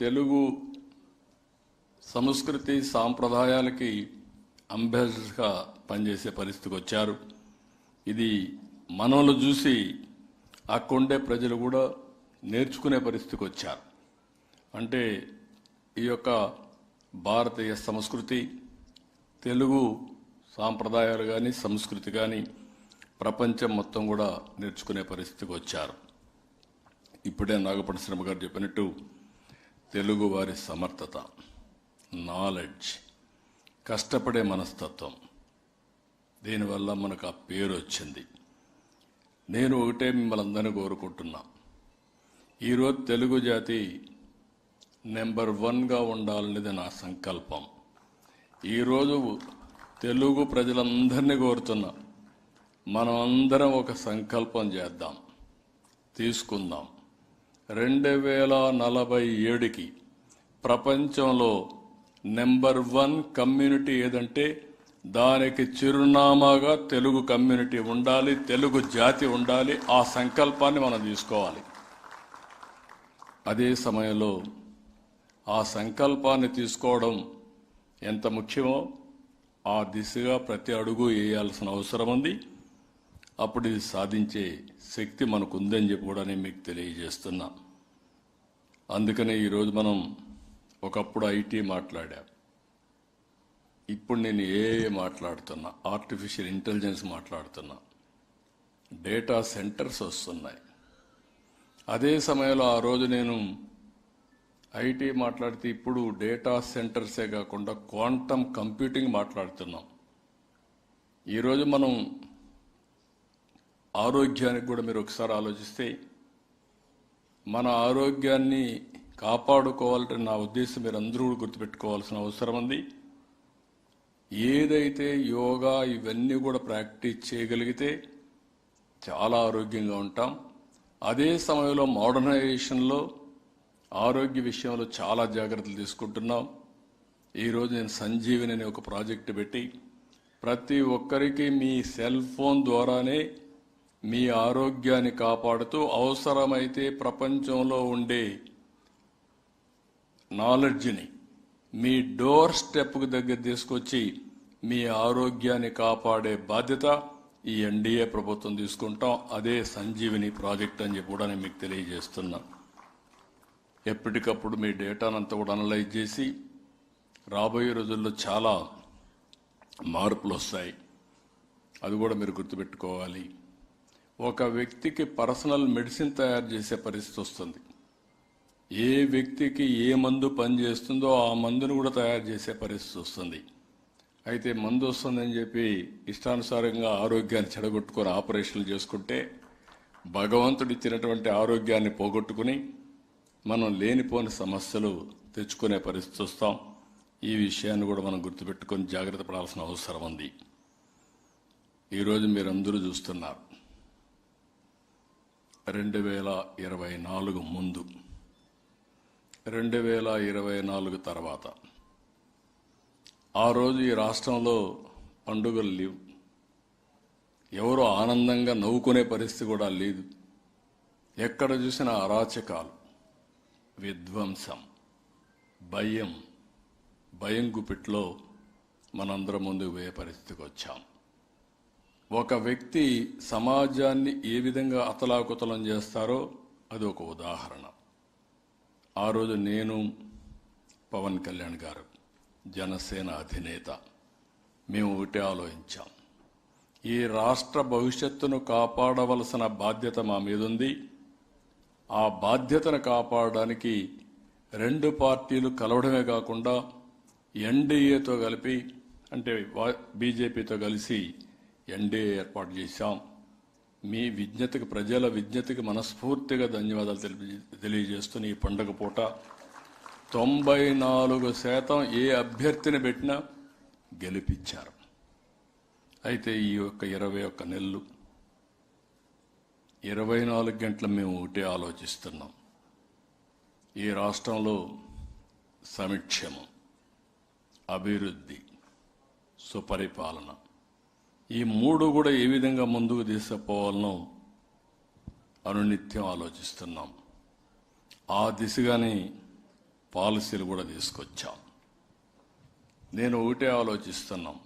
తెలుగు సంస్కృతి సాంప్రదాయాలకి అంబాసిడర్గా పనిచేసే పరిస్థితికి వచ్చారు. ఇది మనల్ని చూసి అక్కడుండే ప్రజలు కూడా నేర్చుకునే పరిస్థితికి వచ్చారు. అంటే ఈ యొక్క భారతీయ సంస్కృతి, తెలుగు సాంప్రదాయాలు కానీ సంస్కృతి కానీ ప్రపంచం మొత్తం కూడా నేర్చుకునే పరిస్థితికి వచ్చారు. ఇప్పుడే నాగపట్న శ్రమ గారు చెప్పినట్టు తెలుగు వారి సమర్థత, నాలెడ్జ్, కష్టపడే మనస్తత్వం, దీనివల్ల మనకు ఆ పేరు వచ్చింది. నేను ఒకటే మిమ్మల్ని అందరినీ కోరుకుంటున్నా, ఈరోజు తెలుగు జాతి నెంబర్ 1గా ఉండాలనేది నా సంకల్పం. ఈరోజు తెలుగు ప్రజలందరినీ కోరుతున్నా, మనం అందరం ఒక సంకల్పం చేద్దాం, తీసుకుందాం. 2047కి ప్రపంచంలో నెంబర్ 1 కమ్యూనిటీ ఏదంటే దానికి చిరునామాగా తెలుగు కమ్యూనిటీ ఉండాలి, తెలుగు జాతి ఉండాలి. ఆ సంకల్పాన్ని మనం తీసుకోవాలి. అదే సమయంలో ఆ సంకల్పాన్ని తీసుకోవడం ఎంత ముఖ్యమో ఆ దిశగా ప్రతి అడుగు వేయాల్సిన అవసరం ఉంది. అప్పుడు ఇది సాధించే శక్తి మనకు ఉందని చెప్పి కూడా నేను మీకు తెలియజేస్తున్నా. అందుకనే ఈరోజు మనం ఒకప్పుడు ఐటీ మాట్లాడాం, ఇప్పుడు నేను ఏఐ మాట్లాడుతున్నా, ఆర్టిఫిషియల్ ఇంటెలిజెన్స్ మాట్లాడుతున్నా, డేటా సెంటర్స్ వస్తున్నాయి. అదే సమయంలో ఆ రోజు నేను ఐటీ మాట్లాడితే ఇప్పుడు డేటా సెంటర్సే కాకుండా క్వాంటమ్ కంప్యూటింగ్ మాట్లాడుతున్నాం. ఈరోజు మనం ఆరోగ్యానికి కూడా మీరు ఒకసారి ఆలోచిస్తే, మన ఆరోగ్యాన్ని కాపాడుకోవాలంటే నా ఉద్దేశం మీరు అందరూ కూడా గుర్తుపెట్టుకోవాల్సిన అవసరం ఉంది. ఏదైతే యోగా ఇవన్నీ కూడా ప్రాక్టీస్ చేయగలిగితే చాలా ఆరోగ్యంగా ఉంటాం. అదే సమయంలో మోడర్నైజేషన్లో ఆరోగ్య విషయంలో చాలా జాగ్రత్తలు తీసుకుంటున్నాం. ఈరోజు నేను సంజీవిని అనే ఒక ప్రాజెక్టు పెట్టి ప్రతి ఒక్కరికి మీ సెల్ ఫోన్ ద్వారానే మీ ఆరోగ్యాన్ని కాపాడుతూ అవసరమైతే ప్రపంచంలో ఉండే నాలెడ్జ్ని మీ డోర్ స్టెప్కు దగ్గర తీసుకొచ్చి మీ ఆరోగ్యాన్ని కాపాడే బాధ్యత ఈ ఎన్డీఏ ప్రభుత్వం తీసుకుంటాం. అదే సంజీవిని ప్రాజెక్ట్ అని చెప్పి కూడా నేను మీకు తెలియజేస్తున్నా. ఎప్పటికప్పుడు మీ డేటానంతా కూడా అనలైజ్ చేసి రాబోయే రోజుల్లో చాలా మార్పులు వస్తాయి. అది కూడా మీరు గుర్తుపెట్టుకోవాలి. ఒక వ్యక్తికి పర్సనల్ మెడిసిన్ తయారు చేసే పరిస్థితి వస్తుంది. ఏ వ్యక్తికి ఏ మందు పనిచేస్తుందో ఆ మందును కూడా తయారు చేసే పరిస్థితి వస్తుంది. అయితే మందు వస్తుందని చెప్పి ఇష్టానుసారంగా ఆరోగ్యాన్ని చెడగొట్టుకొని ఆపరేషన్లు చేసుకుంటే భగవంతుడు ఇచ్చినటువంటి ఆరోగ్యాన్ని పోగొట్టుకుని మనం లేనిపోని సమస్యలు తెచ్చుకునే పరిస్థితి వస్తాం. ఈ విషయాన్ని కూడా మనం గుర్తుపెట్టుకొని జాగ్రత్త పడాల్సిన అవసరం ఉంది. ఈరోజు మీరందరూ చూస్తున్నారు, 2024 ముందు, 2024 తర్వాత, ఆ రోజు ఈ రాష్ట్రంలో పండుగలు లేవు, ఎవరో ఆనందంగా నవ్వుకునే పరిస్థితి కూడా లేదు. ఎక్కడ చూసినా అరాచకాలు, విధ్వంసం, భయం గుప్పిట్లో మనందరం ముందుకు పోయే పరిస్థితికి వచ్చాం. ఒక వ్యక్తి సమాజాన్ని ఏ విధంగా అతలాకుతలం చేస్తారో అది ఒక ఉదాహరణ. ఆ రోజు నేను, పవన్ కళ్యాణ్ గారు, జనసేన అధినేత, మేము ఒకటే ఆలోచించాం, ఈ రాష్ట్ర భవిష్యత్తును కాపాడవలసిన బాధ్యత మా మీద ఉంది. ఆ బాధ్యతను కాపాడడానికి 2 పార్టీలు కలవడమే కాకుండా ఎన్డీఏతో కలిపి, అంటే బీజేపీతో కలిసి ఎన్డీఏ ఏర్పాటు చేశాం. మీ విజ్ఞతకి, ప్రజల విజ్ఞతకి మనస్ఫూర్తిగా ధన్యవాదాలు తెలియజేస్తున్న ఈ పండుగ పూట 94% ఏ అభ్యర్థిని పెట్టినా గెలిపించారు. అయితే ఈ యొక్క 21 నెలలు, 24 గంటలు మేము ఒకటే ఆలోచిస్తున్నాం, ఈ రాష్ట్రంలో సంక్షేమం, అభివృద్ధి, సుపరిపాలన, ఈ 3 కూడా ఏ విధంగా ముందుకు తీసుకుపోవాలనో అనునిత్యం ఆలోచిస్తున్నాం. ఆ దిశగానే పాలసీలు కూడా తీసుకొచ్చాం. నేను ఒకటే ఆలోచిస్తున్నాం,